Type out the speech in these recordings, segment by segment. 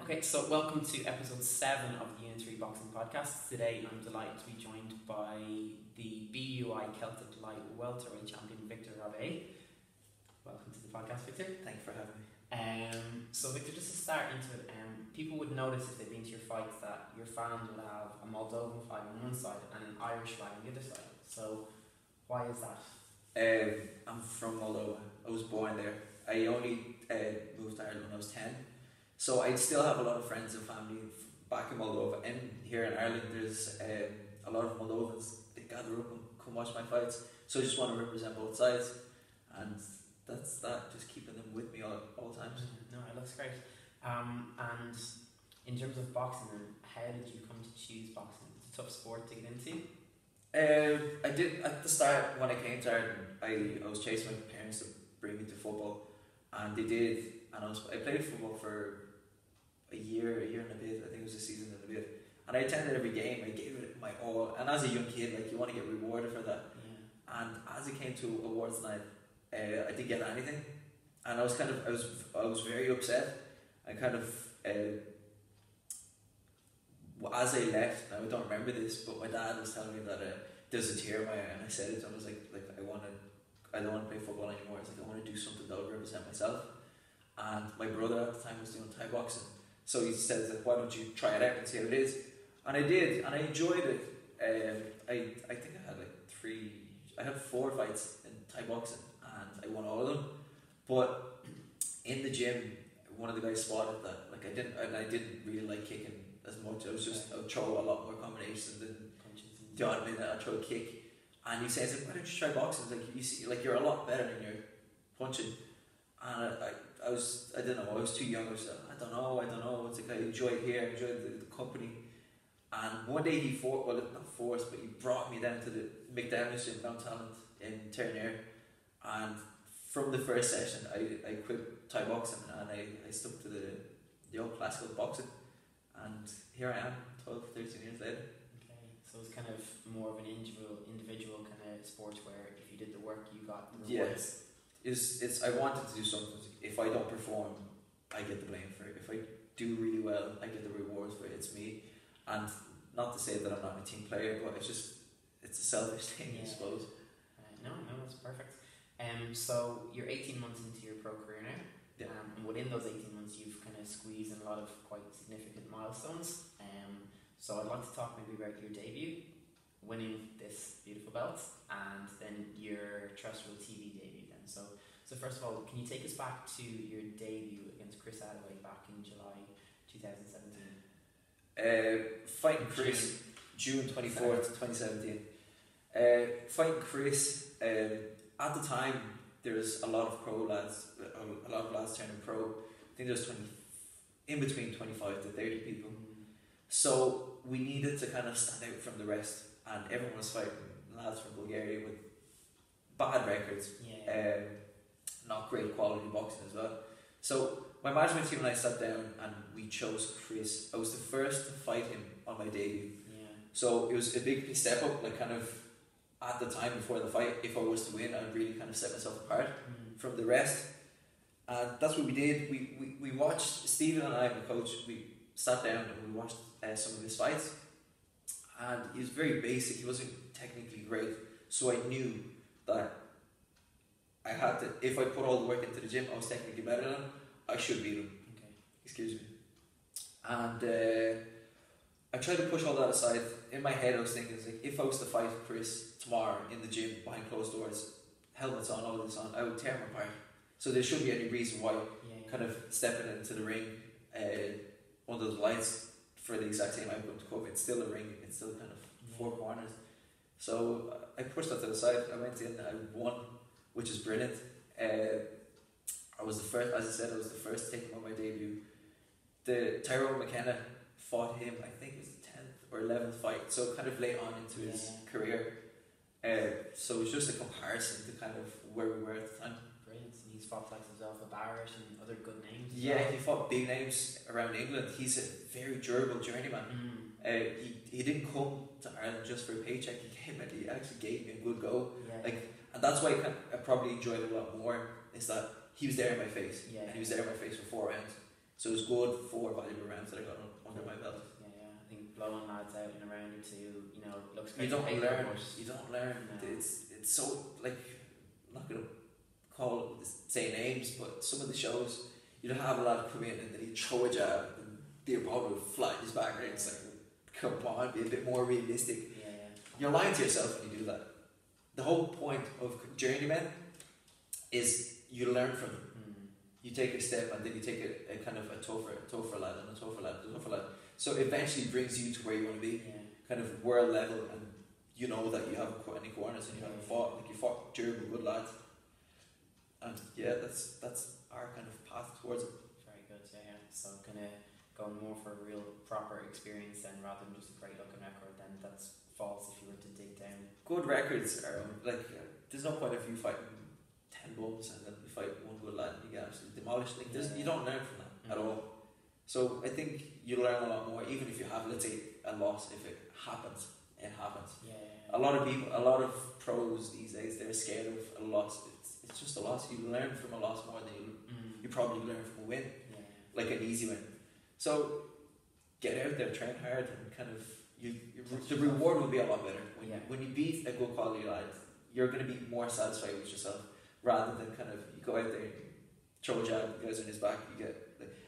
Okay, so welcome to episode 7 of the Unitary Boxing Podcast. Today I'm delighted to be joined by the BUI Celtic Light Welterweight Champion Victor Rabei. Welcome to the podcast, Victor. Thank you for having me. So Victor, just to start into it, people would notice if they've been to your fights that your fans would have a Moldovan flag on one side and an Irish flag on the other side. So why is that? I'm from Moldova. I was born there. I only moved to Ireland when I was 10. So I still have a lot of friends and family back in Moldova. And here in Ireland there's a lot of Moldovans. They gather up and come watch my fights. So I just want to represent both sides. And that's that, just keeping them with me all times. No, it looks great. And in terms of boxing, how did you come to choose boxing? It's a tough sport to get into. I did at the start when I came to Ireland. I was chasing my parents to bring me to football, and they did. And I played football for a year and a bit. I think it was a season and a bit. And I attended every game. I gave it my all. And as a young kid, like, you want to get rewarded for that. Yeah. And as it came to awards night, I didn't get anything, and I was very upset. I kind of as I left, now I don't remember this, but my dad was telling me that there's a tear in my eye, and I said it. I was like I don't want to play football anymore. It's like I want to do something that will represent myself. And my brother at the time was doing Thai boxing, so he said that, why don't you try it out and see how it is? And I did, and I enjoyed it. I think I had 4 fights in Thai boxing, and I won all of them. But in the gym, one of the guys spotted that I didn't really like kicking as much. I would throw a lot more combinations than the odd minute I'd throw a kick. And he says, why don't you try boxing? Like, you see, like, you're a lot better when you're punching. And I was too young. I don't know. It's like, I enjoyed here, I enjoyed the company. And one day he brought me down to the McDonald's in Mount Talent in Ternair. And from the first session, I quit Thai boxing, and I stuck to the old classical boxing. And here I am, 12, 13 years later. Okay, so it's kind of more of an individual kind of sport where if you did the work, you got the rewards. It's I wanted to do something. If I don't perform, I get the blame for it. If I do really well, I get the rewards for it. It's me. And not to say that I'm not a team player, but it's a selfish thing, I suppose. No, that's perfect. So you're 18 months into your pro career now. Yeah. And within those 18 months, you've kind of squeezed in a lot of quite significant milestones. So I'd like to talk maybe about your debut, winning this beautiful belt, and then your terrestrial TV debut then. So first of all, can you take us back to your debut against Chris Attaway back in July 2017? Fighting Chris, June 24th, 2017. Fighting Chris, at the time, there's a lot of lads turning pro. I think there's in between 25 to 30 people. So we needed to kind of stand out from the rest, and everyone was fighting lads from Bulgaria with bad records, not great quality boxing as well. So my management team and I sat down and we chose Chris. I was the first to fight him on my debut. Yeah. So it was a big step up, like, kind of at the time before the fight. If I was to win, I'd really kind of set myself apart from the rest. And that's what we did. We watched, Stephen and I, my coach, we sat down and we watched some of his fights. And he was very basic, he wasn't technically great. So I knew that I had to, if I put all the work into the gym, I was technically better than him, I should beat him. Okay. Excuse me. And I tried to push all that aside. In my head I was thinking, like, if I was to fight Chris tomorrow in the gym behind closed doors, helmets on, all this on, I would tear him apart. So there shouldn't be any reason why kind of stepping into the ring under the lights for the exact same outcome to cover. It's still a ring, it's still kind of 4 corners. So I pushed that to the side. I went in, I won, which is brilliant. I was the first, as I said, I was the first to take him on my debut. The Tyrone McKenna fought him, I think it was the 10th or 11th fight, so kind of late on into his career. So it was just a comparison to kind of where we were at the time. Brilliant. And he's fought like himself, a Barrett and other good names. Yeah, he fought big names around England. He's a very durable journeyman. He didn't come to Ireland just for a paycheck. He actually gave me a good go. And that's why I probably enjoyed it a lot more, is that he was there in my face. And he was there in my face for 4 rounds. So it was good 4 valuable rounds that I got under my belt. Yeah. I think blowing lads out in a round or two, looks You great. don't on paper, learn. but You don't learn. No. It's so like, I'm not gonna say names, but some of the shows you'd have a lad come in and then he'd throw a jab and the opponent would fly his back right. It's like, come on, be a bit more realistic. Yeah. You're lying to yourself when you do that. The whole point of journeymen is you learn from them. You take a step and then you take a kind of a tougher lad and a tougher lad. So it eventually brings you to where you want to be, kind of world level, and you know that you haven't got any corners and you haven't fought, like you fought German good lads. And yeah, that's our kind of path towards it. Very good, yeah. So kind of going more for a real proper experience then, rather than just a great looking record, then that's false if you were to dig down. Good records are like, there's no point if you fighting 10 bums and then you fight one good lad and you get absolutely demolished. Like you don't learn from that at all. So I think you learn a lot more, even if you have, let's say, a loss. If it happens, it happens. A lot of pros these days, they're scared of a loss. It's just a loss. You learn from a loss more than you probably learn from a win, like an easy win. So get out there, train hard, and kind of the reward will be a lot better when you beat a good quality lad. You're going to be more satisfied with yourself rather than kind of you go out there and throw a jab, guys on his back. You get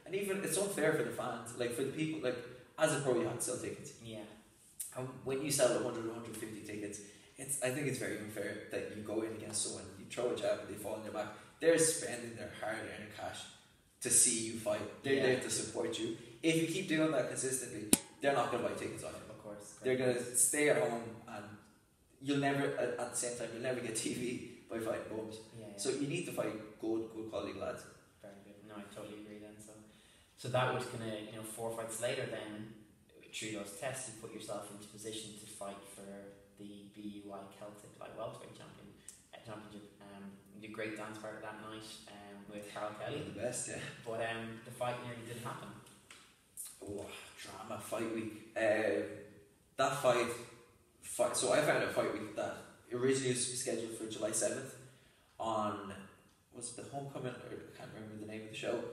and even it's unfair for the fans, like for the people. Like as a pro, you have to sell tickets. And when you sell 100, 150 tickets, I think it's very unfair that you go in against someone, you throw a jab and they fall on your back. They're spending their hard-earned cash to see you fight. They're there to support you. If you keep doing that consistently, they're not going to buy tickets off you. Of course. They're going to stay at home, and you'll never, at the same time, you'll never get TV by fighting bums. So you need to fight good quality lads. Very good. No, I totally agree then. So that would kind of, 4 fights later then, through those tests, you put yourself into position to fight for the BUI Celtic Light Welterweight Championship. You did a great dance partner that night with Carl Kelly. The best, yeah. But the fight nearly didn't happen. Oh, drama fight week. That fight. So I found a fight week that originally was scheduled for July 7th on, was it the Homecoming, or I can't remember the name of the show.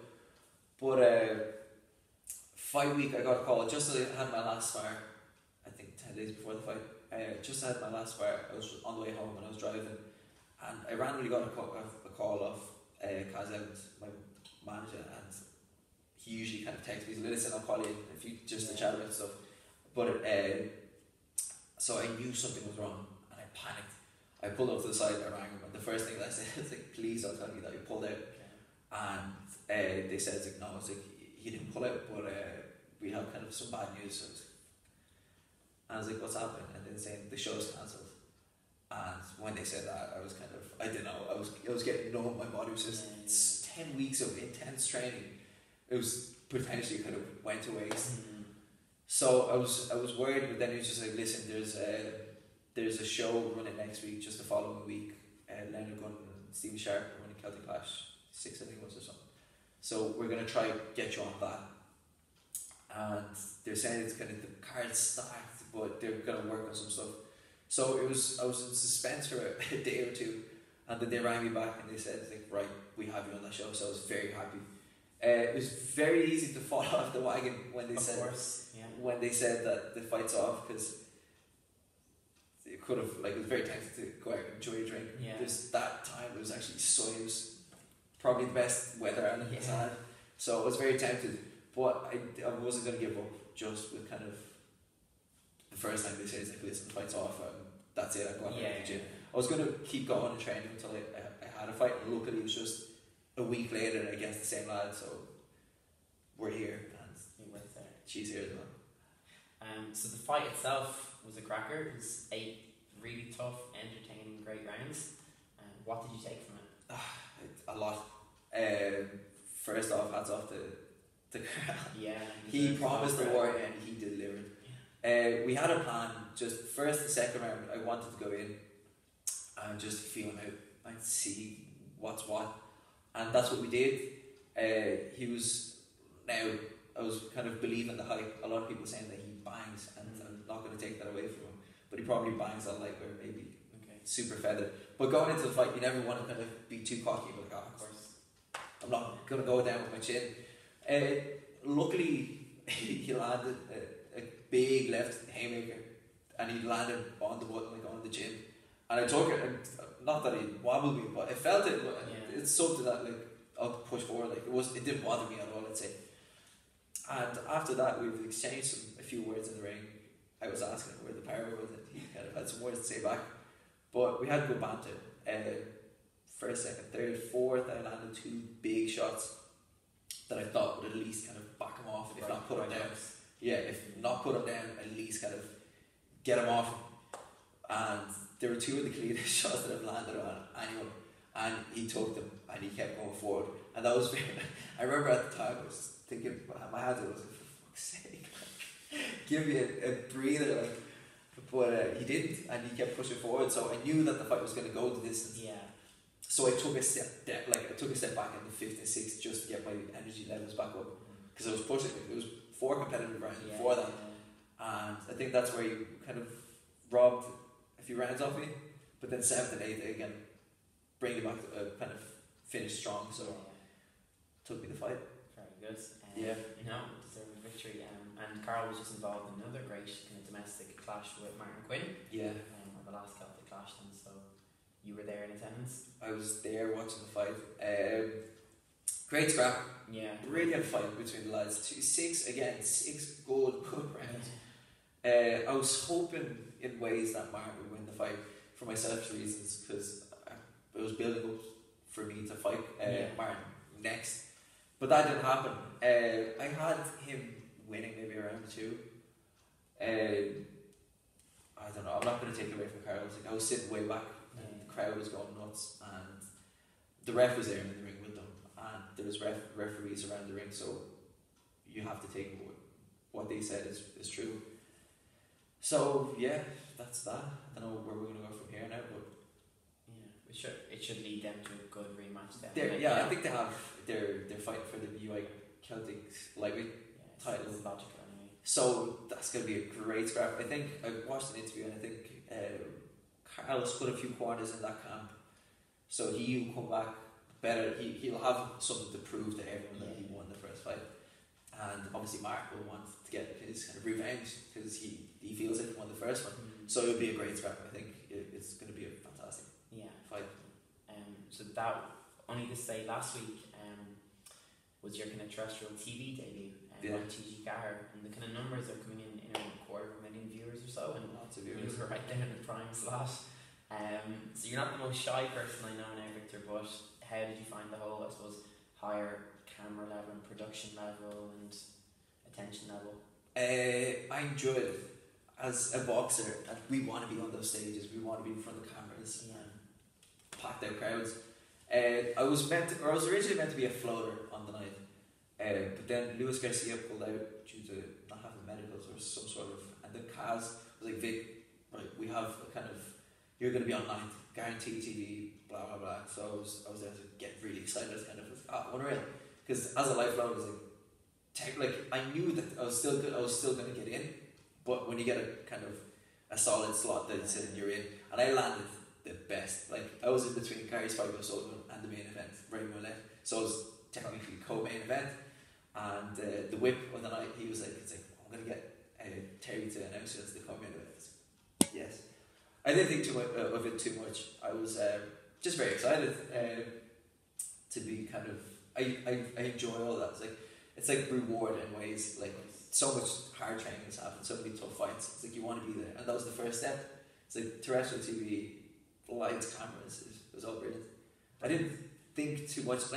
But fight week, I got a call just as I had my last spar. I think 10 days before the fight. Just had my last spar. I was on the way home when I was driving, and I randomly got a call off Kaz Evans, my manager, and he usually kind of texts me, listen, I'll call you if you just to chat about stuff. But so I knew something was wrong, and I panicked. I pulled up to the side, I rang him, and the first thing that I said was like, please don't tell me that you pulled out. And they said, it's like, no, it's like, he didn't pull out, but we have kind of some bad news. So I was like, what's happening? And they saying the show's cancelled. And when they said that, I was kind of, I didn't know, I was getting numb. My body was just 10 weeks of intense training. It was potentially kind of went to waste. So I was worried, but then he was just like, listen, there's a show running next week, just the following week. Leonard Gunn and Stephen Sharp are running Celtic Clash 6, I think it was, or something. So we're going to try get you on that. And they're saying it's kind of the cards stacked, but they're going to work on some stuff. So I was in suspense for a day or two, and then they rang me back and they said, like, right, we have you on that show. So I was very happy. It was very easy to fall off the wagon when they when they said that the fight's off, because it could have, like, it was very tempting to go out and enjoy a drink. Just that time it was actually sunny. It was probably the best weather I've ever had. So I was very tempted, but I wasn't going to give up just with kind of the first time they said, it's like, listen, the fight's off, that's it, I'm going to the gym. I was going to keep going and training until I had a fight, and luckily it was just a week later against the same lad, so we're here, and she's here as well. So the fight itself was a cracker. It was 8 really tough, entertaining, great rounds. What did you take from it? A lot. First off, hats off to Carl. He promised the war and he delivered. We had a plan. Just first and second round, I wanted to go in and just feel him out and see what's what, and that's what we did. I was kind of believing the hype. A lot of people saying that he bangs, and I'm not going to take that away from him, but he probably bangs that lightweight, maybe super feathered. But going into the fight, you never want to kind of be too cocky. Like, of course, I'm not going to go down with my chin. Luckily, he landed a big left haymaker, and he landed on the button, like on the chin. And I took it, and not that he wobbled me, but I felt it. But it's something that like I'll push forward. Like it didn't bother me at all, I'd say. And after that, we've exchanged a few words in the ring. I was asking him where the power was, and he kind of had some words to say back. But we had good banter. First, second, third, fourth, I landed 2 big shots that I thought would at least kind of back him off, if not put him down. Yeah, if not put him down, at least kind of get him off. And there were 2 of the cleanest shots that I've landed on anyone, and he took them and he kept going forward. And that was very, I remember at the time I was thinking, my hands were like, for fuck's sake, give me a breather, like. But he didn't, and he kept pushing forward. So I knew that the fight was going to go the distance. Yeah. So I took a step back in the 5th and 6th just to get my energy levels back up, because I was pushing. It was 4 competitive rounds before that, and I think that's where you kind of robbed a few rounds off me. But then 7th and 8th again, bring it back to kind of finish strong. So took me the fight. Very good. Deserving victory. And Carl was just involved in another great kind of domestic clash with Martin Quinn. Yeah. On the last Celtic clash, then. So you were there in attendance. I was there watching the fight. Great scrap. Yeah. Brilliant fight between the lads. 6 good rounds. I was hoping in ways that Martin would win the fight for my selfish reasons, because it was building up for me to fight Martin next. But that didn't happen. I had him winning maybe around 2. I don't know, I'm not going to take it away from Carl. I was sitting way back and the crowd was going nuts, and the ref was there in the ring with them, and there was referees around the ring, so you have to take what they said is true. So yeah, that's that. I don't know where we're going to go from here now, but it should lead them to a good rematch then. I think they have. They're fighting for the UI Celtic lightweight title. It's logical anyway. So that's going to be a great scrap. I think I watched an interview, and I think Carlos put a few corners in that camp, so he'll come back better. He'll have something to prove to everyone that he won the first fight, and obviously Mark will want to get his kind of revenge because he feels like he won the first one. So it'll be a great scrap. I think it's going to be a fantastic fight. So that, only to say, last week was your kind of terrestrial TV debut on TG Gar, and the kind of numbers are coming in around 250,000 viewers or so, and lots of viewers. You were right there in the prime slot. So you're not the most shy person I know now, Victor, but how did you find the whole, I suppose, higher camera level and production level and attention level? I enjoyed it. As a boxer, and we want to be on those stages, we want to be in front of the cameras and packed out crowds. I was originally meant to be a floater on the night, but then Luis Garcia pulled out due to not having medicals or some sort of, and then Kaz was like, Vic, right, we have a kind of, you're going to be on 9th, guaranteed TV, blah blah blah. So I was there to get really excited, kind of unreal, because as a lifelong, I was like I knew that I was still going to get in, but when you get a kind of a solid slot that's in, you're in, and I landed the best. Like I was in between Gary's fight with Sullivan and the main event, Ray Millett. So I was technically co-main event, and the whip on the night, he was like, I'm gonna get Terry to announce it as the co-main event. Yes, I didn't think too much of it too much. I was just very excited to be kind of. I enjoy all that. It's like reward in ways, like so much hard training has happened, so many tough fights. It's like you want to be there, and that was the first step. It's like terrestrial TV, lights, cameras. It was all brilliant. I didn't think too much.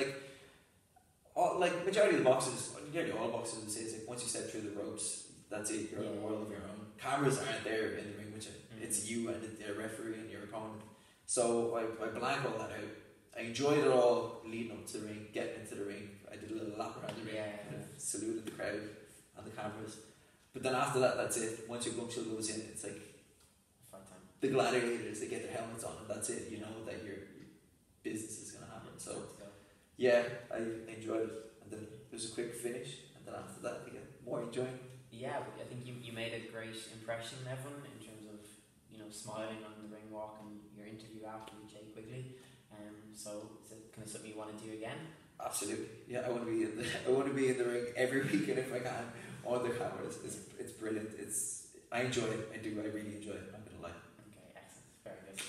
Majority of the boxes, nearly all boxes would say, it's like once you step through the ropes, that's it. You're in a world of your own. Cameras aren't there in the ring, which it's you and the referee and your opponent. So I blank all that out. I enjoyed it all leading up to the ring, getting into the ring. I did a little lap around the ring, kind of saluted the crowd and the cameras. But then after that, that's it. Once your gumshoe goes in, it's like fight time. The gladiators, they get their helmets on, and that's it. You know that your business is going to happen. So yeah, I enjoyed it, and then it was a quick finish, and then after that, I get more enjoying. Yeah, but I think you made a great impression on everyone in terms of smiling on the ring walk and your interview after with Jay Quigley. So is it kind of something you want to do again? Absolutely. Yeah, I want to be in the I want to be in the ring every weekend if I can on the cameras. It's brilliant. I enjoy it. I do. I really enjoy it. I'm not gonna lie. Okay, excellent. Very good.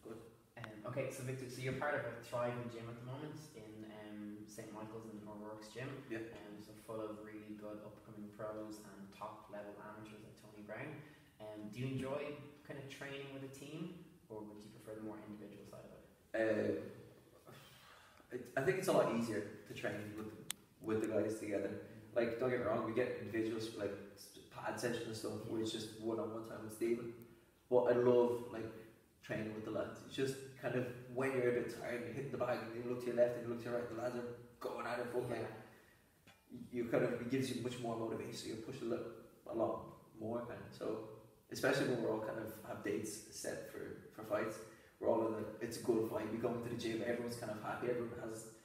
Good. Okay, so Victor, so you're part of a thriving gym at the moment in St. Michael's and O'Rourke's gym. Yeah. So full of really good upcoming pros and top level amateurs like Tony Brown. Do you enjoy kind of training with a team, or would you prefer the more individual side of it? I think it's a lot easier to train with the guys together. Like, don't get me wrong, we get individuals like pad sessions and stuff where it's just one-on-one time with Stephen. But I love like training with the lads. It's just kind of when you're a bit tired and you're hitting the bag and you look to your left and you look to your right, the lads are going at it full like you kind of, it gives you much more motivation, so you push a lot more kind of. So especially when we're all kind of have dates set for fights, we're all in it's a good fight, we go into the gym, everyone's kind of happy, everyone has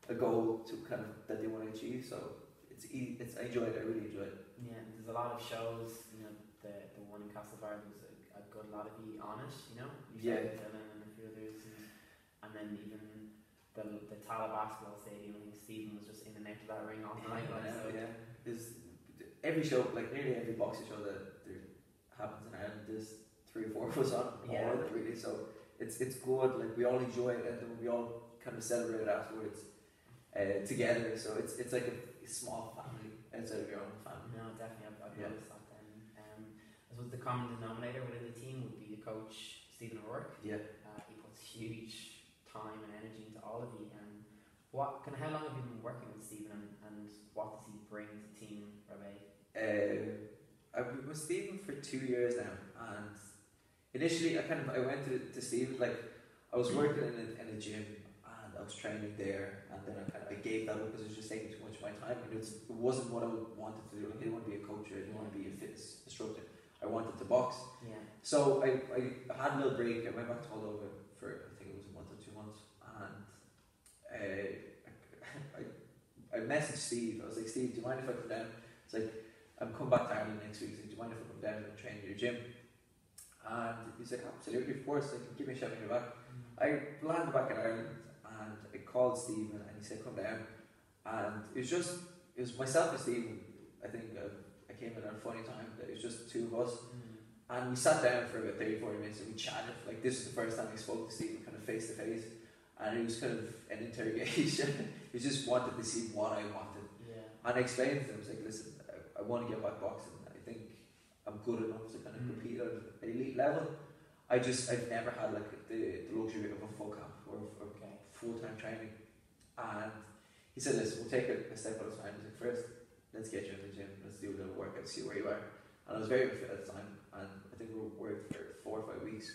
a goal to kind of that they want to achieve, so I enjoy it, I really enjoy it. Yeah, there's a lot of shows, you know, the one in Castlebar, there's a good lot of you on it, you know, Dylan and a few others, and then even the Tala basketball stadium, I think Stephen was just in and out of that ring all night. There's every show, like nearly every boxing show that there happens in Ireland, there's 3 or 4 of us on all of it really, so it's good, like we all enjoy it and then we all kind of celebrate it afterwards together, so it's like a small family outside of your own family. No, definitely, I've noticed that then. I suppose the common denominator within the team would be the coach, Stephen O'Rourke. Yeah. He puts huge time and energy into all of you. How long have you been working with Stephen and what does he bring to the team, Rabei? I've been with Stephen for 2 years now, and initially I went to Stephen, like I was working in a gym and I was training there, and then I gave that up because it was just taking too much of my time, and it wasn't what I wanted to do. I didn't want to be a coach, or I didn't want to be a fitness instructor. I wanted to box. Yeah. So I had a little break. I went back to Moldova for, I think it was a month or 2 months, and I messaged Steve. I was like, Steve, do you mind if I come down? It's like, I'm coming back to Ireland next week. So do you mind if I come down and train in your gym? And he's like, absolutely, of course. Like, give me a shout when you're back. I landed back in Ireland and I called Stephen and he said, come down. And it was myself and Stephen. I think I came in at a funny time. That it was just the 2 of us. And we sat down for about 30-40 minutes and we chatted. Like, this is the first time we spoke to Stephen kind of face to face. And it was kind of an interrogation. He just wanted to see what I wanted. Yeah. And I explained to him, I was like, listen, I want to get back boxing. I think I'm good enough to kind of compete at an elite level. I've never had like the luxury of a full camp or full-time training. And he said, listen, we'll take a step at a time. He said, first, let's get you in the gym. Let's do a little workout, see where you are. And I was very fit at the time. And I think we worked for 4 or 5 weeks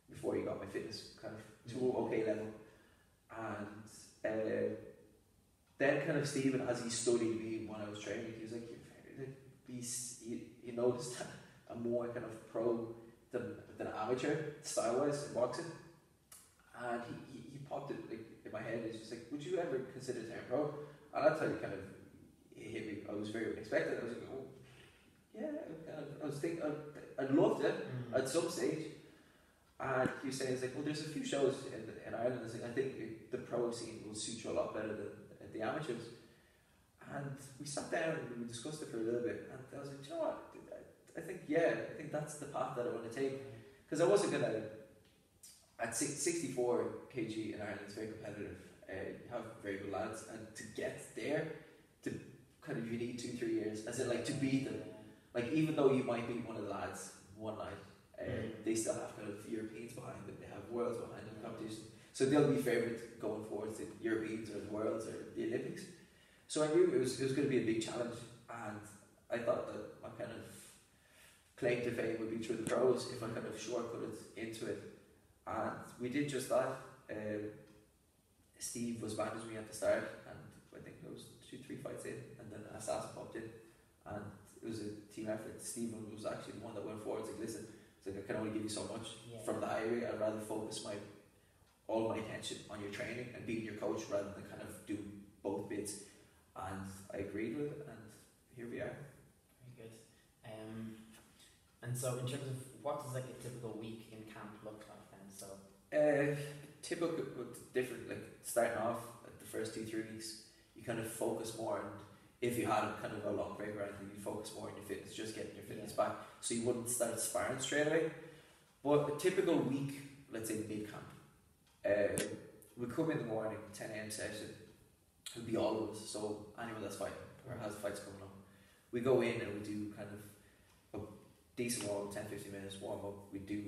before he got my fitness kind of to an okay level. And then kind of Stephen, as he studied me when I was training, he was like, he noticed that I'm more kind of pro than amateur style-wise in boxing. And he popped it like in my head. He's just like, would you ever consider turning pro? And that's how it kind of hit me. I was very unexpected. I was like, oh, yeah. I was thinking, I loved it at some stage. And he was saying, he's like, well, there's a few shows in Ireland. I think the pro scene will suit you a lot better than the amateurs. And we sat down and we discussed it for a little bit. And I was like, you know what? I think that's the path that I want to take. Because I wasn't gonna. At 64 kg in Ireland, it's very competitive. You have very good lads, and to get there, to kind of you need 2-3 years, as in like to beat them. Like even though you might beat one of the lads one night, they still have kind of Europeans behind them. They have worlds behind them competition, so they'll be favourite going forward to Europeans or the worlds or the Olympics. So I knew it was going to be a big challenge, and I thought that my kind of claim to fame would be through the pros if I kind of shortcutted into it. And we did just that. Steve was managing me at the start, and I think there was 2-3 fights in, and then Assassin popped in, and it was a team effort. Stephen was actually the one that went forward. It's like, listen, it's like, I can only give you so much from that area. I'd rather focus all my attention on your training and being your coach rather than kind of do both bits. And I agreed with it, and here we are. Very good. And so in terms of what does like a typical week in camp look like then? So typical different, like starting off the first 2-3 weeks, you kind of focus more, and if you had kind of a long break or anything, you focus more on your fitness, just getting your fitness back, so you wouldn't start sparring straight away. But a typical week, let's say mid-camp, we come in the morning, 10 a.m. session, it would be all of us, so anyone that's fighting or has fights coming up, we go in and we do kind of a decent warm-up, 10-15 minutes warm-up, we do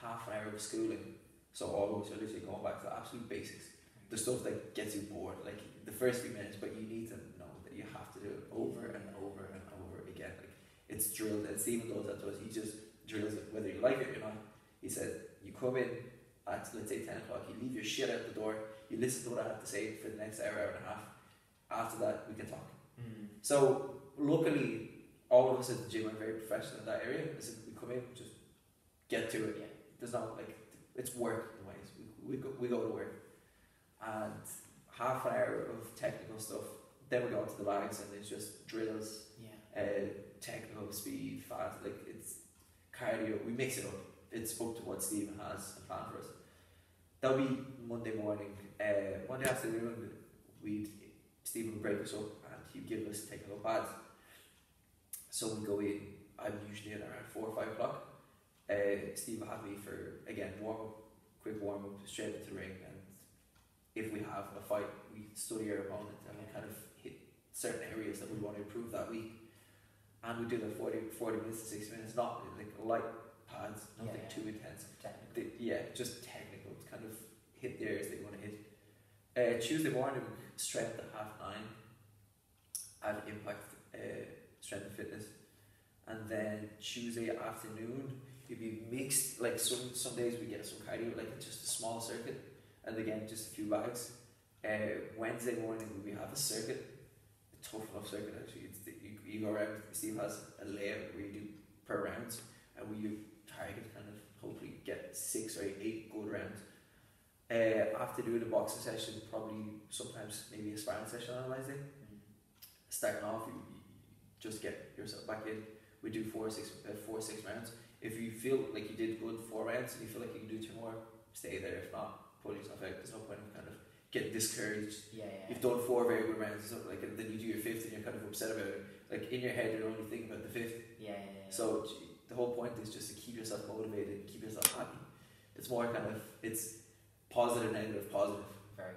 half an hour of schooling, so all of us are literally going back to the absolute basics, the stuff that gets you bored, like the first few minutes, but you need to know that you have to do it over and over and over again. Like, it's drilled, and Stephen does that to us, he just drills it, whether you like it or not. He said, you come in at, let's say, 10 o'clock, you leave your shit out the door, you listen to what I have to say for the next hour, hour and a half. After that, we can talk. So, luckily, all of us at the gym are very professional in that area. As we come in, just get to it. There's not, like, it's work in ways. We go to work. And half an hour of technical stuff, then we go into the bags and it's just drills, technical, speed, fast, like it's cardio, we mix it up. It's up to what Stephen has planned for us. That'll be Monday morning. Monday afternoon, Stephen would break us up and he'd give us technical pads. So we go in, I'm usually in around 4 or 5 o'clock. Steve will have me for, again, quick warm up, straight into the ring, and if we have a fight, we study our opponent and we kind of hit certain areas that we want to improve that week. And we do like 40 minutes to 60 minutes, not like light pads, nothing too intense. Just technical, kind of hit the areas that you want to hit. Tuesday morning, strength at 9:30 at Impact Strength and Fitness. And then Tuesday afternoon, it'd be mixed, like some days we get some cardio, like just a small circuit. And again, just a few bags. Wednesday morning we have a circuit, a tough enough circuit actually. You go around, Steve has a layout where you do per rounds, and we target kind of hopefully get 6 or 8 good rounds. After doing a boxing session, probably sometimes maybe a sparring session on a Wednesday. Starting off, you just get yourself back in. We do 4-6 rounds. If you feel like you did good 4 rounds and you feel like you can do 2 more, stay there. If not, pull yourself out. There's no point in kind of getting discouraged. You've done 4 very good rounds, or like, and then you do your 5th and you're kind of upset about it. Like in your head, you're only thinking about the 5th. So the whole point is just to keep yourself motivated, keep yourself happy. It's more kind of, it's positive, negative, positive.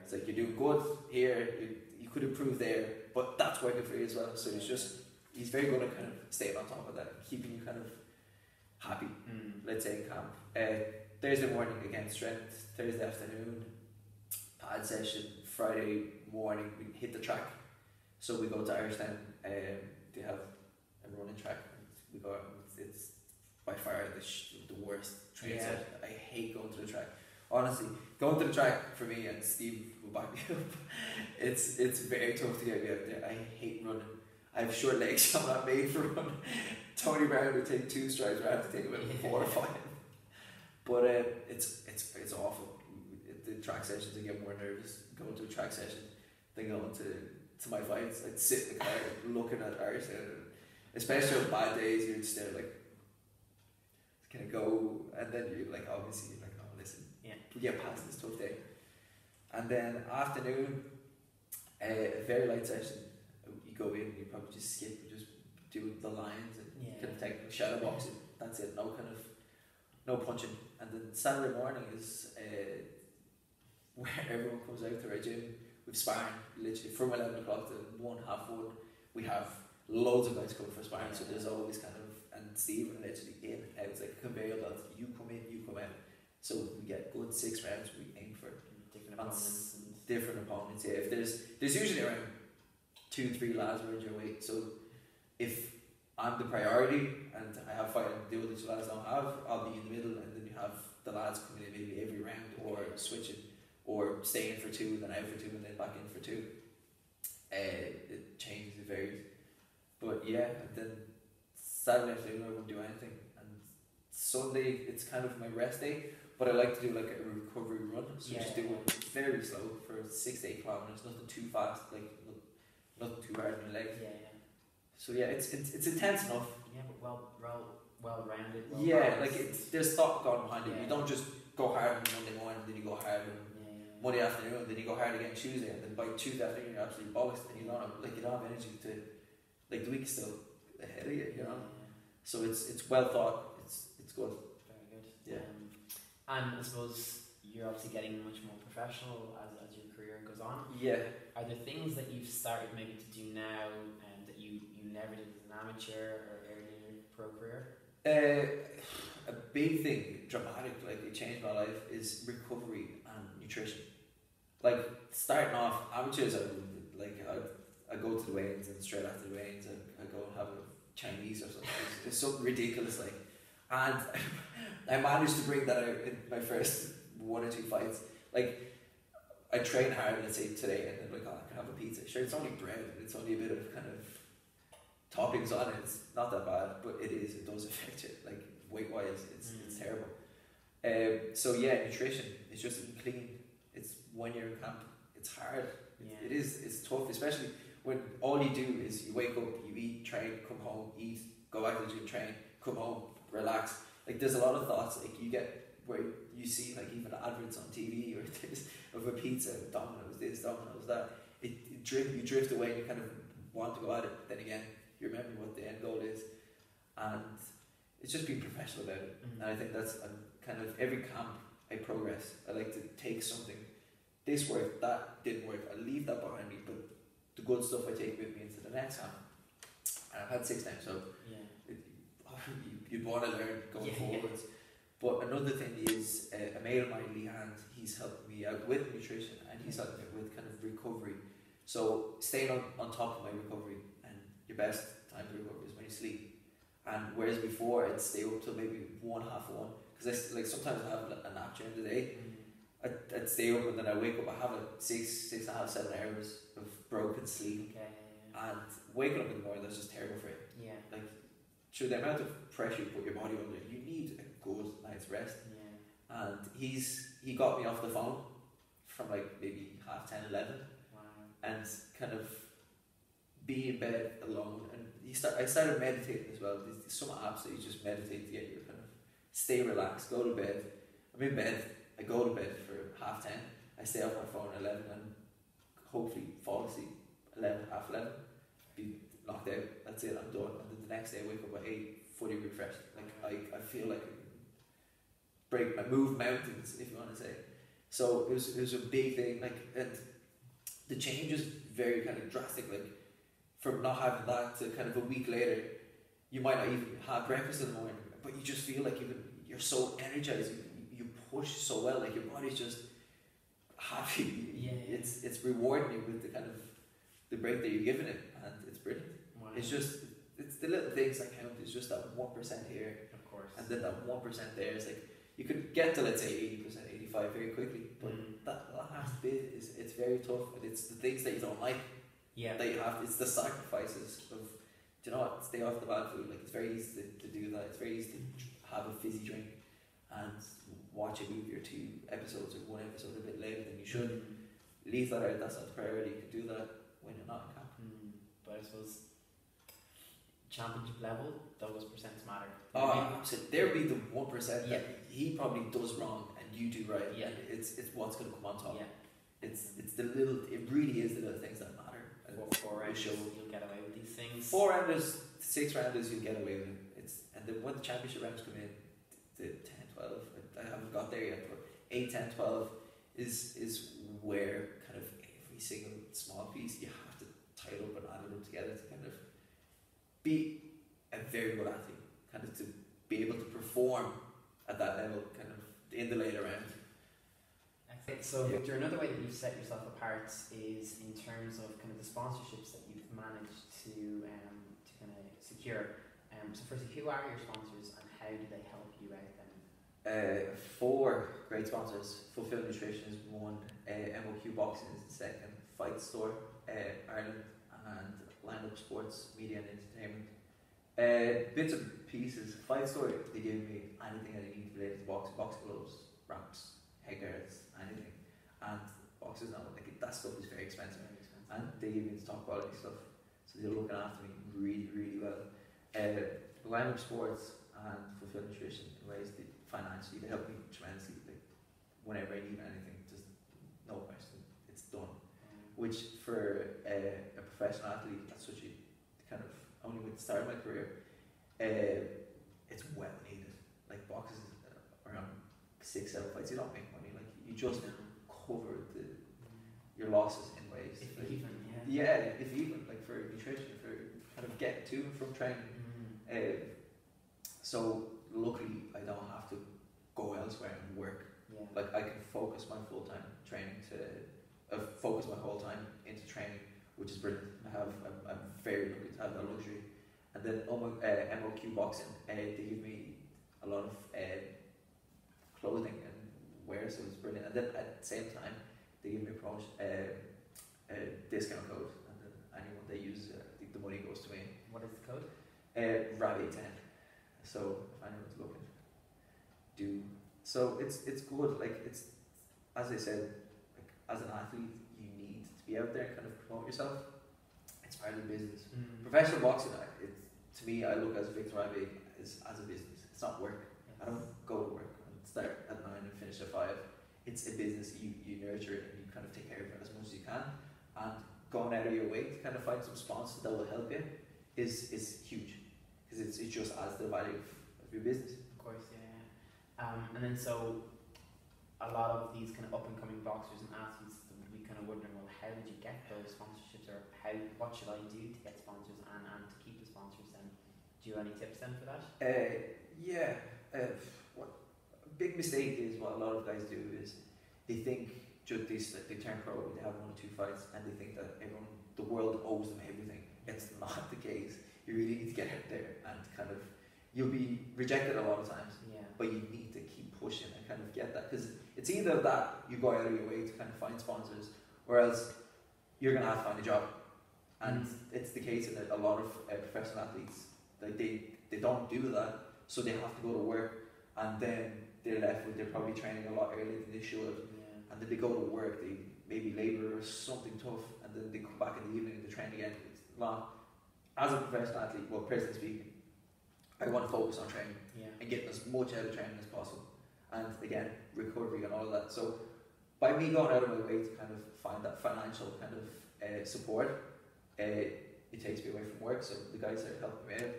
It's like you're doing good here, you could improve there, but that's working for you as well. So it's just, he's very good at kind of staying on top of that, keeping you kind of happy. Let's say in camp. Thursday morning again, strength. Thursday afternoon, pad session. Friday morning, we hit the track. So we go to Irishtown. They have a running track. We go. It's by far the worst training session. I hate going to the track. Honestly, going to the track for me, and Steve will back me up, it's very tough to get me out there. I hate running. I have short legs. I'm not made for running. Tony Brown would take 2 strides, I have to take about 4 or 5. But it's awful. The track sessions, I get more nervous going to a track session than going to my fights. I'd sit in the car looking at Irish, especially on bad days. You're just there like, can I go? And then you're like, obviously, you're like, oh, listen, we get past this tough day. And then afternoon, a very light session. You go in, you probably just skip, you just do the lines and kind of technical shadow boxing. That's it. No punching. And then Saturday morning is where everyone comes out to our gym. We've sparring literally from 11 o'clock to 1, half 1. We have loads of guys coming for sparring, so there's always kind of, and Steve are literally in and out. It's like a conveyor belt. You come in, you come out. So we get good 6 rounds. We aim for different opponents. Yeah, if there's usually around 2-3 lads around your weight. So if I'm the priority and I have fighting to do that you lads don't have, I'll be in the middle, and then you have the lads coming in maybe every round, or switching, or staying for 2, then out for 2, and then back in for 2. It changes, it varies. But yeah, and then Saturday afternoon I won't do anything, and Sunday it's kind of my rest day, but I like to do like a recovery run, so just do it very slow for 6 to 8 kilometers, nothing too fast, like nothing too hard on your legs. So yeah, it's intense enough. Yeah, but well rounded. Like there's thought gone behind it. You don't just go hard on Monday morning, then you go hard on Monday afternoon, then you go hard again Tuesday, and then by Tuesday afternoon you're absolutely bollocks, and you don't have energy to, like, the week's still ahead of you, you know. So it's well thought. It's good. Very good. Yeah. And I suppose you're obviously getting much more professional as your career goes on. Yeah. Are there things that you've started maybe to do now and that you never did as an amateur or early in your pro career? A big thing, dramatic, like it changed my life, is recovery and nutrition. Like starting off, amateurs, I go to the weigh-ins, and straight after the weigh-ins I go and have a Chinese or something. It's something ridiculous, like, and I managed to bring that out in my first 1 or 2 fights. Like, I train hard, let's say today, and then like, oh, I can have a pizza. Sure, it's only bread, it's only a bit of kind of toppings on it. It's not that bad, but it does affect you. Like weight wise, it's terrible. So yeah, nutrition. It's just eating clean. It's when you're in camp, it's hard. Yeah. It's tough, especially when all you do is you wake up, you eat, train, come home, eat, go back to the gym, train, come home, relax. Like there's a lot of thoughts like you get where you see like even adverts on TV or things of a pizza, Domino's this, Domino's that. You drift away and you kind of want to go at it, but then again you remember what the end goal is, and it's just being professional about it. And I think that's kind of every camp I progress. I like to take something. This worked, that didn't work. I leave that behind me, but the good stuff I take with me into the next camp. And I've had 6 times, so you'd want to learn going forwards. But another thing is a mate of mine, Leanne, he's helped me out with nutrition, and he's helped me with kind of recovery. So staying on top of my recovery, and your best time to recover is when you sleep. And whereas before I'd stay up till maybe 1, half 1, because I like sometimes I have a nap during the day. I'd stay up and then I wake up. I have like 6 and a half, 7 hours of broken sleep. Okay. And waking up in the morning, that's just terrible for you. Yeah. Like, sure, the amount of pressure you put your body under, you need a good night's rest. Yeah. And he got me off the phone from like maybe 10:30, 11. Wow. And kind of be in bed alone. And I started meditating as well. There's some apps that you just meditate to get you kind of stay relaxed, go to bed. I'm in bed, I go to bed for 10:30. I stay off my phone at 11 and hopefully fall asleep 11, half 11, be knocked out. That's it, I'm done. And then the next day I wake up at 8, fully refreshed. Like I feel like I move mountains, if you want to say. So it was a big thing. Like, and the change is very kind of drastic. Like from not having that to kind of a week later, you might not even have breakfast in the morning, but you just feel like you're so energized. You push so well. Like your body's just happy. Yeah. It's rewarding you with the kind of the break that you're giving it, and it's brilliant. Wow. It's the little things that count. It's just that 1% here, of course, and then that 1% there. Is like you could get to, let's say, 80%, 85% very quickly, but that last bit it's very tough, and it's the things that you don't like. Yeah. That you have. It's the sacrifices of, do you know what? Stay off the bad food. Like it's very easy to do that. It's very easy to have a fizzy drink and watch a movie or 2 episodes or 1 episode a bit later than you should. Leave that out. That's not the priority. You can do that when you're not in camp. But I suppose championship level, those percents matter. Oh, absolutely. There would be the 1% Yeah. that he probably does wrong and you do right. Yeah. And it's what's going to come on top. Yeah. It's the little. It really is the little things that matter. And 4 rounds, you'll get away with these things. 4 rounders, 6 rounders, you'll get away with it. And then when the championship rounds come in, the 10, 12, I haven't got there yet, but 8, 10, 12 is where kind of every single small piece you have to tie it up and add it up together to kind of be a very good athlete, kind of to be able to perform at that level, kind of in the later round. So Victor, another way that you've set yourself apart is in terms of kind of the sponsorships that you've managed to kind of secure. So firstly, who are your sponsors and how do they help you out then? 4 great sponsors. Fulfill Nutrition is 1, MOQ Boxing is the 2nd, Fight Store Ireland, and Lineup Sports Media and Entertainment. Bits and pieces. Fight Store, they give me anything that I need related to boxing gloves, wraps, head guards, anything. And boxers now, like that stuff is very expensive. And they give me the top quality stuff, so they're looking after me really, really well. Lineup Sports and Fulfill Nutrition in ways that financially they help me tremendously. Like whenever I need anything, just no which for a professional athlete, that's such a kind of only with the start of my career, it's well needed. Like boxes around 6-7 fights, you don't make money. Like you just cover your losses in ways. If like, even, if even like for nutrition, for kind of getting to and from training. So luckily, I don't have to go elsewhere and work. Yeah. Like I can focus my full time training focus my whole time into training, which is brilliant. I'm very lucky to have that luxury. And then MOQ boxing, they give me a lot of clothing and wear, so it's brilliant. And then at the same time, they give me a promotion, discount code, and then anyone they use, I think the money goes to me. What is the code? Rabei 10. So if anyone's looking, do. So it's good. Like it's, as I said, like as an athlete, you need to be out there and kind of promote yourself. It's part of the business. Professional boxing, to me, I look as Victor Rabei as a business. It's not work. Yes. I don't go to work and start at 9 and finish at 5. It's a business. You nurture it and you kind of take care of it as much as you can. And going out of your way to kind of find some sponsors that will help you is huge, because it just adds to the value of your business. Of course, yeah. And then so a lot of these kind of up and coming boxers and athletes will be kind of wondering, well, how did you get those sponsorships, or what should I do to get sponsors and to keep the sponsors? Then do you have any tips then for that? What a big mistake is what a lot of guys do is they think they turn pro, they have 1 or 2 fights, and they think that the world owes them everything. It's not the case. You really need to get out there and kind of, you'll be rejected a lot of times, but you need to keep pushing and kind of get that, because it's either that you go out of your way to kind of find sponsors, or else you're going to have to find a job. And it's the case in a lot of professional athletes, like they don't do that, so they have to go to work, and then they're left with, they're probably training a lot earlier than they should, and then they go to work, they maybe labour or something tough, and then they come back in the evening and they train again. It's not, as a professional athlete, well, personally speaking, I want to focus on training and getting as much out of training as possible, and again, recovery and all of that. So by me going out of my way to kind of find that financial kind of support, it takes me away from work, so the guys that are helping me out,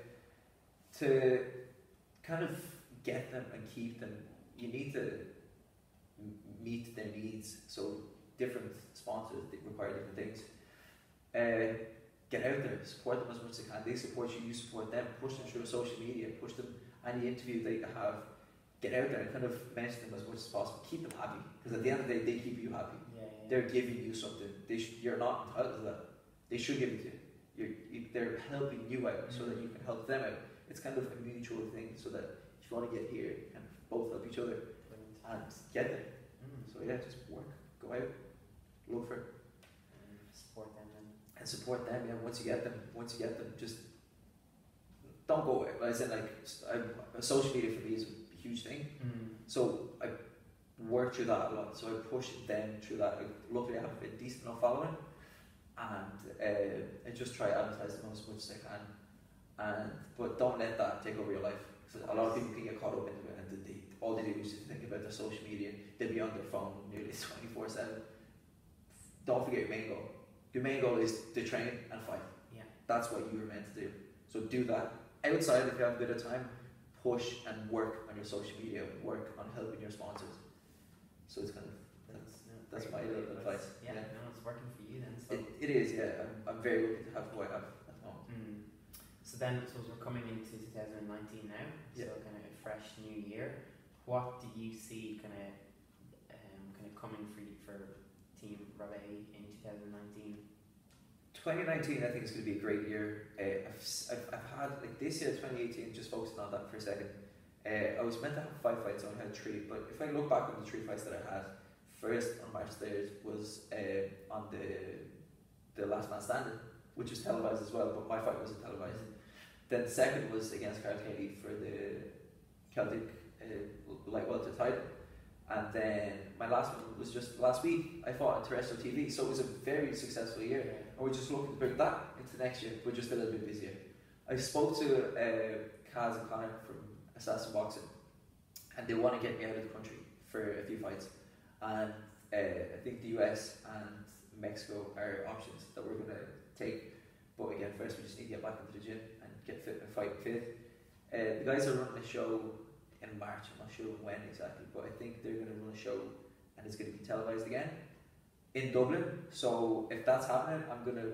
to kind of get them and keep them, you need to meet their needs. So different sponsors, they require different things. Get out there, support them as much as they can. They support you, you support them. Push them through social media, push them any interview they have. Get out there and kind of mention them as much as possible. Keep them happy, because at the end of the day, they keep you happy. They're giving you something. You're not entitled to that. They should give it to you. They're helping you out so that you can help them out. It's kind of a mutual thing, so that if you want to get here, you can both help each other and get there. So just work, go out, look for it. Support them then. And support them, once you get them, just don't go away. Like I said, social media for me is a huge thing. So I work through that a lot. So I push them through that. Luckily I have a decent enough following, and I just try to advertise them as much as I can. But don't let that take over your life. So a lot of people can get caught up into it, and all they do is just think about their social media. They'll be on their phone nearly 24/7. Don't forget your main goal. Your main goal is to train and fight. That's what you were meant to do. So do that. Outside, if you have a bit of time, push and work on your social media, work on helping your sponsors. So it's kind of, that's my little advice. It's working for you then. So. It is, I'm very lucky to have who I have at the moment. So then, I suppose we're coming into 2019 now, so kind of a fresh new year. What do you see kind of coming for you, for Team Rabei in 2019? 2019, I think it's going to be a great year. I've had, this year, 2018, just focusing on that for a second. I was meant to have 5 fights, I only had 3, but if I look back on the 3 fights that I had, first on March 3rd was on the Last Man Standing, which was televised as well, but my fight wasn't televised. Then the second was against Carl Kelly for the Celtic light welter title. And then my last one was just last week. I fought on terrestrial TV, so it was a very successful year. And we're just looking to bring that into next year. We're just a little bit busier. I spoke to Kaz and Connor from Assassin Boxing, and they want to get me out of the country for a few fights. And I think the US and Mexico are options that we're going to take. But again, first we just need to get back into the gym and get fit and fight fit. The guys are running a show in March. I'm not sure when exactly, but I think they're going to run a show and it's going to be televised again in Dublin. So if that's happening, I'm going to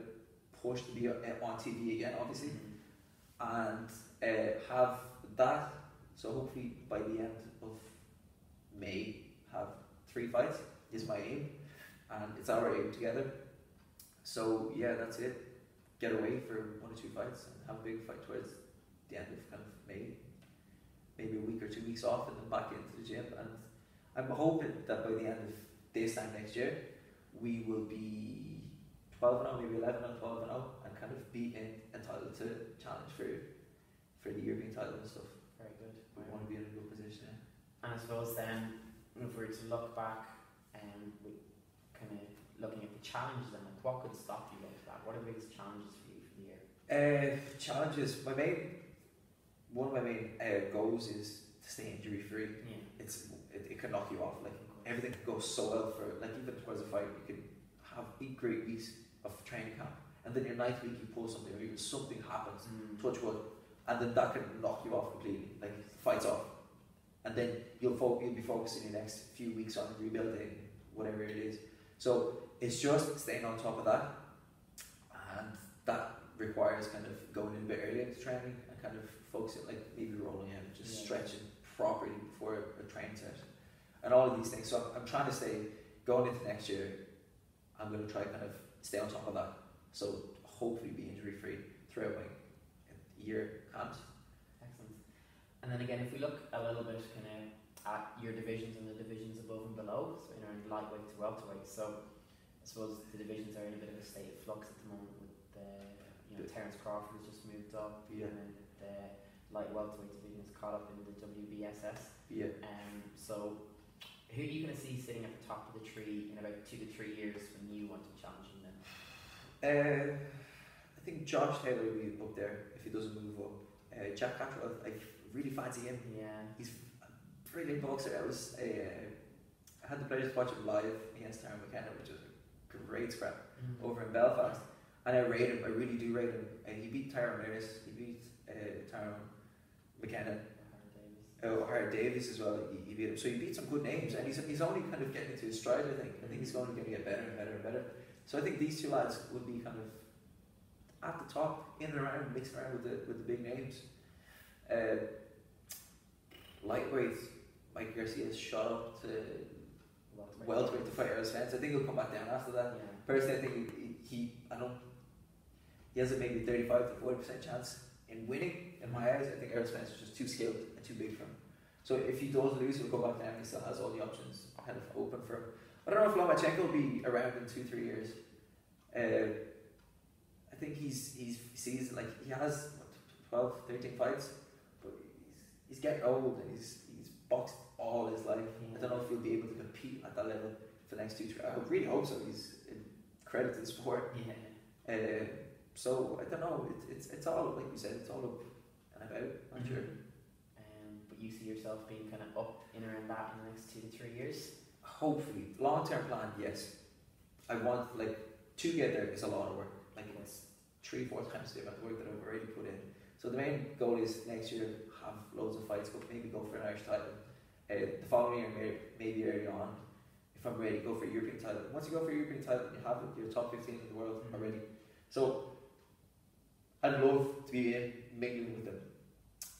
push to be on TV again, obviously, and have that. So hopefully by the end of May, have 3 fights is my aim, and it's our aim together. So yeah, that's it. Get away for 1 or 2 fights and have a big fight towards the end of kind of May, maybe a week or 2 weeks off, and then back into the gym. And I'm hoping that by the end of this time next year, we will be 12-0, maybe 11-0, 12-0, and kind of be entitled to challenge for the European title and stuff. Very good. We want to be in a good position. Yeah. And I suppose then, if we were to look back and we kind of looking at the challenges, and like what could stop you like that? What are the biggest challenges for you for the year? Challenges. One of my main goals is to stay injury free. Yeah. It can knock you off. Like everything can go so well for like even towards a fight. You can have 8 great weeks of training camp, and then your 9th week you pull something, or even something happens, touch wood, and then that can knock you off completely. Like fight's off, and then you'll be focusing your next few weeks on rebuilding whatever it is. So it's just staying on top of that, and that requires kind of going in a bit early into training and kind of focusing, like maybe rolling in, just stretching properly before a training session, and all of these things. So I'm trying to stay going into next year. I'm going to try kind of stay on top of that. So hopefully be injury free throughout my year camps. Excellent. And then again, if we look a little bit kind of at your divisions and the divisions above and below, so in lightweight to welterweight. So I suppose the divisions are in a bit of a state of flux at the moment with Terence Crawford has just moved up, and then the light welterweight division is caught up in the WBSS. Yeah. So who are you going to see sitting at the top of the tree in about 2 to 3 years when you want to challenge him then? I think Josh Taylor will be up there if he doesn't move up. Jack Cattrall, I really fancy him. Yeah. He's a brilliant boxer. I had the pleasure to watch him live against Tyrone McKenna, which was a great scrap over in Belfast. And I rate him, I really do rate him. He beat Tyrone Maris, he beat Tyrone McKenna. O'Hara Davies as well, he beat him. So he beat some good names, and he's only kind of getting into his stride, I think. I think he's only going to get better and better and better. So I think these 2 lads would be kind of at the top, in and around, mixing around with the big names. Lightweight, Mike Garcia has shot up to welterweight to fight Errol Spence. I think he'll come back down after that. Yeah. Personally, I think he has a maybe 35 to 40% chance in winning. In my eyes, I think Errol Spence is just too skilled and too big for him. So if he does lose, he'll go back down. He still has all the options kind of open for him. I don't know if Lomachenko will be around in 2-3 years. I think he has 12, 13 fights, but he's getting old and he's boxed all his life. I don't know if he'll be able to compete at that level for the next 2-3. I really hope so. He's a credit to the sport. Yeah. So I don't know. It's all, like we said, it's all up and about. I'm sure. But you see yourself being kind of up in around that in the next 2 to 3 years? Hopefully, long-term plan, yes. I want, to get there is a lot of work. It's 3-4 times the amount of work that I've already put in. So the main goal is next year have loads of fights, maybe go for an Irish title. The following year, maybe early on, if I'm ready, go for a European title. Once you go for a European title, you have it. You're top 15 in the world already. So I'd love to be mingling with them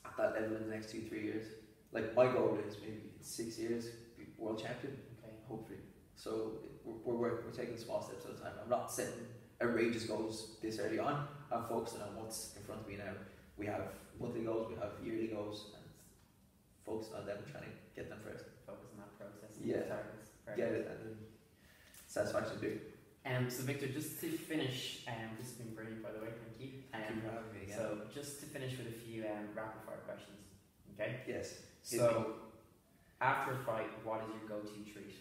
at that level in the next 2-3 years. My goal is maybe in 6 years be world champion. Okay. Hopefully. So we're taking small steps at a time. I'm not setting outrageous goals this early on. I'm focusing on what's in front of me now. We have monthly goals, we have yearly goals, and focusing on them and trying to get them first. Focus on that process. Yeah. Targets. Get it, and then satisfaction big. So Victor, just to finish, this has been brilliant by the way, thank you. Thank you for having me again. So just to finish with a few rapid fire questions, okay? Yes. So after a fight, what is your go-to treat?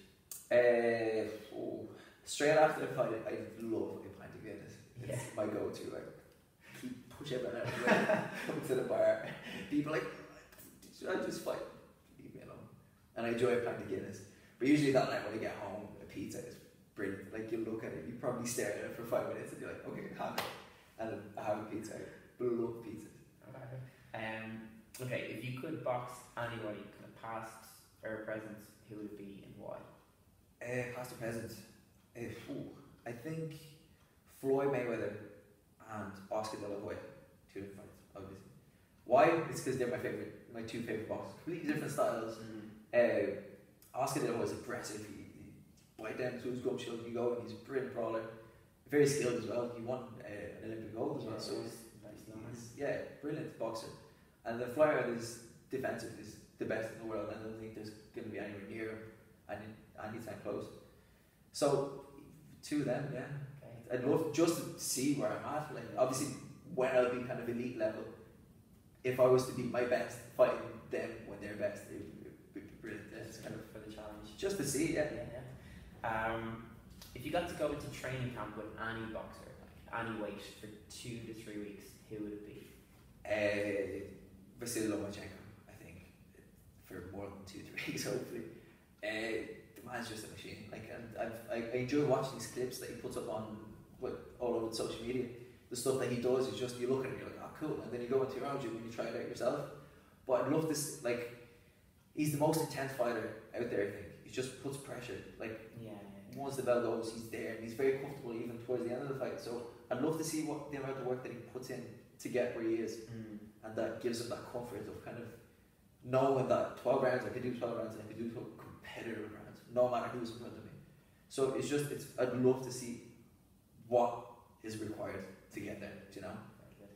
Straight after the fight, I love a pint of Guinness. It's my go-to. Keep push everyone out of the way, come to the bar. People should I just fight? Leave me alone. And I enjoy a pint of Guinness. But usually that night when I get home, a pizza is brilliant. Like, you look at it, you probably stare at it for 5 minutes and you're like, okay, have it. And then I have a pizza. But I love pizzas. Okay, if you could box anybody, kind of past or present, who would it be and why? Past or present? I think Floyd Mayweather and Oscar De La Hoya. 2 different fights, obviously. Why? It's because they're my 2 favorite boxers. Completely different styles. Oscar De La Hoya is aggressive. He bite down to his gum shield and you go, and he's a brilliant brawler. Very skilled as well. He won an Olympic gold as well, so he's brilliant boxer. And the Floyd is defensive, is the best in the world. I don't think there's going to be anywhere near him anytime close. So 2 of them, yeah. Okay. I'd love just to see where I'm at. Like, obviously, when I'll be kind of elite level, if I was to be my best, fighting them when they're best, it would be brilliant. It's kind of for the challenge. Just to see, yeah. If you got to go into training camp with any boxer, like any weight, for 2 to 3 weeks, who would it be? Vasily Lomachenko, I think, for more than 2-3 weeks, hopefully. The man's just a machine. Like, and I enjoy watching these clips that he puts up on all over social media. The stuff that he does is just, you look at it and you're like, oh, cool. And then you go into your own gym and you try it out yourself. But I love this, like, he's the most intense fighter out there, I think. He just puts pressure. Like, once the bell goes, he's there, and he's very comfortable even towards the end of the fight. So I'd love to see what the amount of work that he puts in to get where he is, and that gives him that comfort of kind of knowing that 12 rounds, I could do 12 rounds, and I could do 12 competitive rounds, no matter who's in front of me. So I'd love to see what is required to get there, do you know? Very good.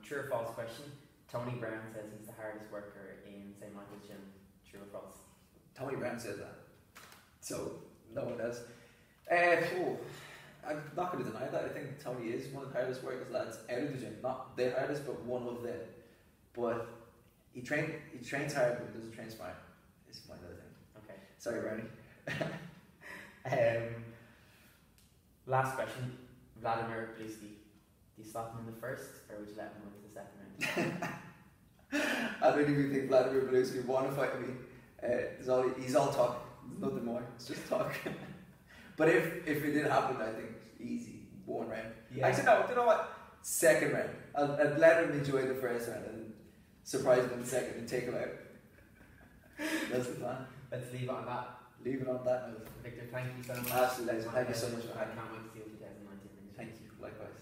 True or false question. Tony Brown says he's the hardest worker in St. Michael's Gym. True or false? Tony Brown says that. So, no one else. I'm not going to deny that. I think Tony is one of the hardest workers lads out of the gym. Not the hardest, but one of them. But he trains hard, but he doesn't train smart. It's my other thing. Okay. Sorry, Brownie. Last question. Vladimir Beluski. Do you slap him in the first, or would you let him go into the second round? I don't even think Vladimir Beluski would want to fight me. He's all talk. There's nothing more. It's just talk. But if it did happen, I think easy 1 round. Yeah. Actually, no. You know what? Second round. I'd let him enjoy the first round and surprise him in the second and take him out. That's the plan. Let's leave it on that. Leave it on that note. Victor, thank you so much. Absolutely. Thank you so much for having me. I can't wait to see what 2019 brings. Thank you. Likewise.